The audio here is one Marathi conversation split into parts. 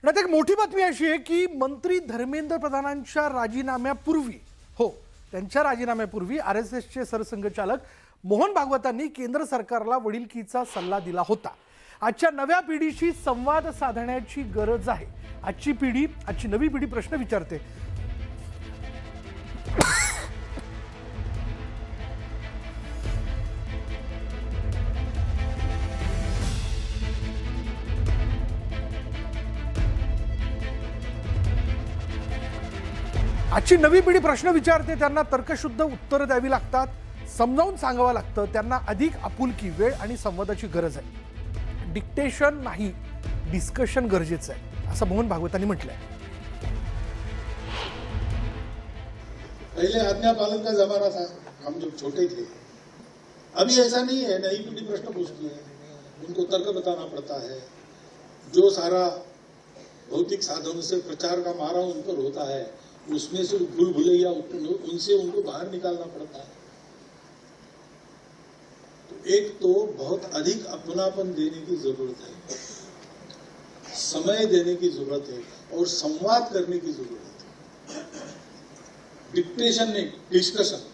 एक मोठी बातमी अशी आहे की मंत्री धर्मेंद्र प्रधानांच्या राजीनाम्यापूर्वी त्यांच्या राजीनाम्यापूर्वी आरएसएसचे सरसंघचालक मोहन भागवतांनी केंद्र सरकारला वडिलकीचा सल्ला दिला होता। आजच्या नव्या पिढीशी संवाद साधण्याची गरज आहे। आजची नवी पिढी प्रश्न विचारते। आजची नवी पिढी प्रश्न विचारते, त्यांना तर्कशुद्ध उत्तर द्यावी लागतात, समजावून सांगावं लागतं, त्यांना अधिक आपुलकी, वेळ आणि संवादाची गरज आहे। डिक्टेशन नाही, डिस्कशन गरजेचं आहे, असं मोहन भागवतांनी म्हटलंय। पहले आज्ञा पालन का जमाना था, हम जब छोटे थे। अभी ऐसा नहीं है, नई पीढ़ी प्रश्न पूछती है, उनको तर्क बताना पड़ता है। जो सारा भौतिक साधनों से प्रचार का मारा उन पर होता है, उसमें से भूल भुलैया उनसे उनको बाहर निकालना पड़ता है। तो एक तो बहुत अधिक अपनापन देने की जरूरत है, समय देने की जरूरत है और संवाद करने की जरूरत है। डिक्टेशन नहीं, डिस्कशन।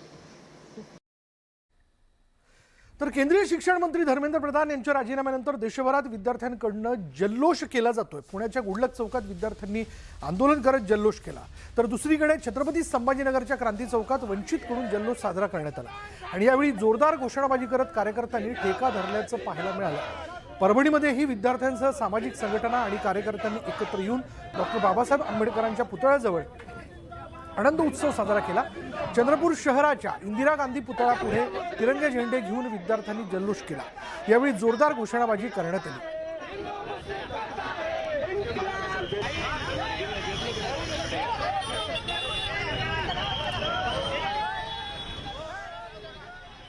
तर केंद्रीय शिक्षण मंत्री धर्मेंद्र प्रधान यांच्या राजीनाम्यानंतर देशभरात विद्यार्थ्यांकडून जल्लोष केला जातोय। पुण्याच्या गुडलक चौकात विद्यार्थ्यांनी आंदोलन करत जल्लोष केला, तर दुसरीकडे छत्रपती संभाजीनगरच्या क्रांती चौकात वंचितकडून जल्लोष साजरा करण्यात आला आणि यावेळी जोरदार घोषणाबाजी करत कार्यकर्त्यांनी ठेका धरल्याचं पाहायला मिळालं। परभणीमध्येही विद्यार्थ्यांसह सामाजिक संघटना आणि कार्यकर्त्यांनी एकत्र येऊन डॉक्टर बाबासाहेब आंबेडकरांच्या पुतळ्याजवळ आनंद उत्सव साजरा केला। चंद्रपूर शहराच्या इंदिरा गांधी पुतळ्यापुढे तिरंगे झेंडे घेऊन विद्यार्थ्यांनी जल्लोष केला। यावेळी जोरदार घोषणाबाजी करण्यात आली।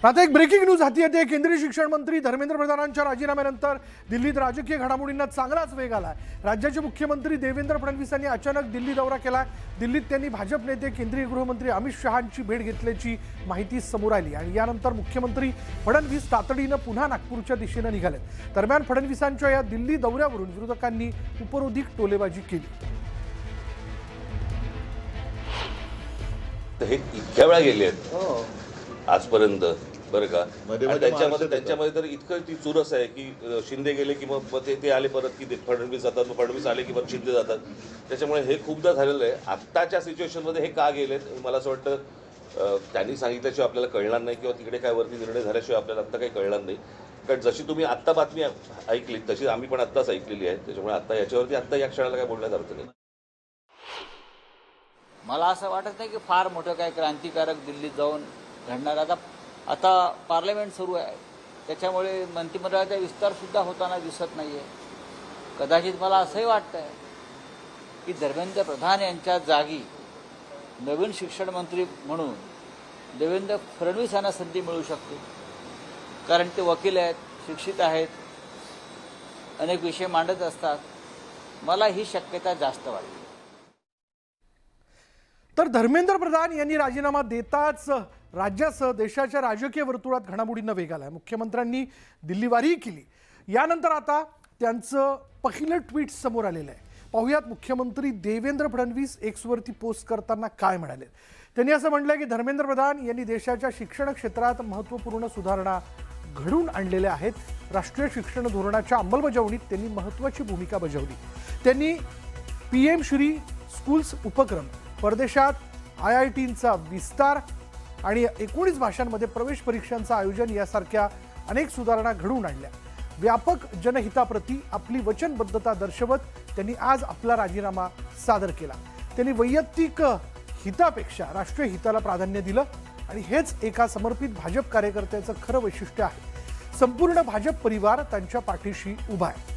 आता एक ब्रेकिंग न्यूज हाती येते। केंद्रीय शिक्षण मंत्री धर्मेंद्र प्रधानांच्या राजीनाम्यानंतर दिल्लीत राजकीय घडामोडींना चांगलाच वेग आला। राज्याचे मुख्यमंत्री देवेंद्र फडणवीस यांनी अचानक दिल्ली दौरा केला। दिल्लीत त्यांनी भाजप नेते केंद्रीय गृहमंत्री अमित शहांची भेट घेतल्याची माहिती समोर आली आणि यानंतर मुख्यमंत्री फडणवीस तातडीनं पुन्हा नागपूरच्या दिशेने निघाले। दरम्यान फडणवीसांच्या या दिल्ली दौऱ्यावरून विरोधकांनी उपरोधिक टोलेबाजी केली। हे इतक्या वेळा गेले आहेत आजपर्यंत, बरं का। त्यांच्यामध्ये तर इतकं ती चुरस आहे की शिंदे गेले की मग ते आले परत की फडणवीस जातात, मग फडणवीस आले की मग शिंदे जातात। त्याच्यामुळे हे खूपदा झालेलं आहे। आत्ताच्या सिच्युएशनमध्ये हे का गेलेत मला असं वाटतं त्यांनी सांगितल्याशिवाय आपल्याला कळणार नाही किंवा तिकडे काय वरती निर्णय झाल्याशिवाय आपल्याला आत्ता काही कळणार नाही। कारण जशी तुम्ही आत्ता बातमी ऐकली तशी आम्ही पण आत्ताच ऐकलेली आहे। त्याच्यामुळे आत्ता याच्यावरती आत्ता या क्षणाला काय बोलण्यात अर्थ नाही। मला असं वाटत नाही की फार मोठं काय क्रांतिकारक दिल्लीत जाऊन घडणार। आता पार्लमेंट सुरू आहे, त्याच्यामुळे मंत्रिमंडळाचा विस्तार सुद्धा होताना दिसत नाहीये। कदाचित मला असंही वाटतंय की धर्मेंद्र प्रधान यांच्या जागी नवीन शिक्षण मंत्री म्हणून देवेंद्र फडणवीस यांना संधी मिळू शकते, कारण ते वकील आहेत, शिक्षित आहेत, अनेक विषय मांडत असतात। मला ही शक्यता जास्त वाटते। तर धर्मेंद्र प्रधान यांनी राजीनामा देताच राज्यासह देशाच्या राजकीय वर्तुळात घडामोडींना वेग आलाय। मुख्यमंत्र्यांनी दिल्लीवारीही केली। यानंतर आता त्यांचं पहिलं ट्विट समोर आलेलं आहे। पाहुयात मुख्यमंत्री देवेंद्र फडणवीस एक्सवरती पोस्ट करताना काय म्हणाले। त्यांनी असं म्हटलंय की धर्मेंद्र प्रधान यांनी देशाच्या शिक्षण क्षेत्रात महत्त्वपूर्ण सुधारणा घडवून आणलेल्या आहेत। राष्ट्रीय शिक्षण धोरणाच्या अंमलबजावणीत त्यांनी महत्त्वाची भूमिका बजावली। त्यांनी PM श्री स्कूल्स उपक्रम, परदेशात IITंचा विस्तार आणि 19 भाषांमध्ये प्रवेश परीक्षांचं आयोजन यासारख्या अनेक सुधारणा घडवून आणल्या। व्यापक जनहिताप्रती आपली वचनबद्धता दर्शवत त्यांनी आज आपला राजीनामा सादर केला। त्यांनी वैयक्तिक हितापेक्षा राष्ट्रीय हिताला प्राधान्य दिलं आणि हेच एका समर्पित भाजप कार्यकर्त्याचं खरं वैशिष्ट्य आहे। संपूर्ण भाजप परिवार त्यांच्या पाठीशी उभा आहे।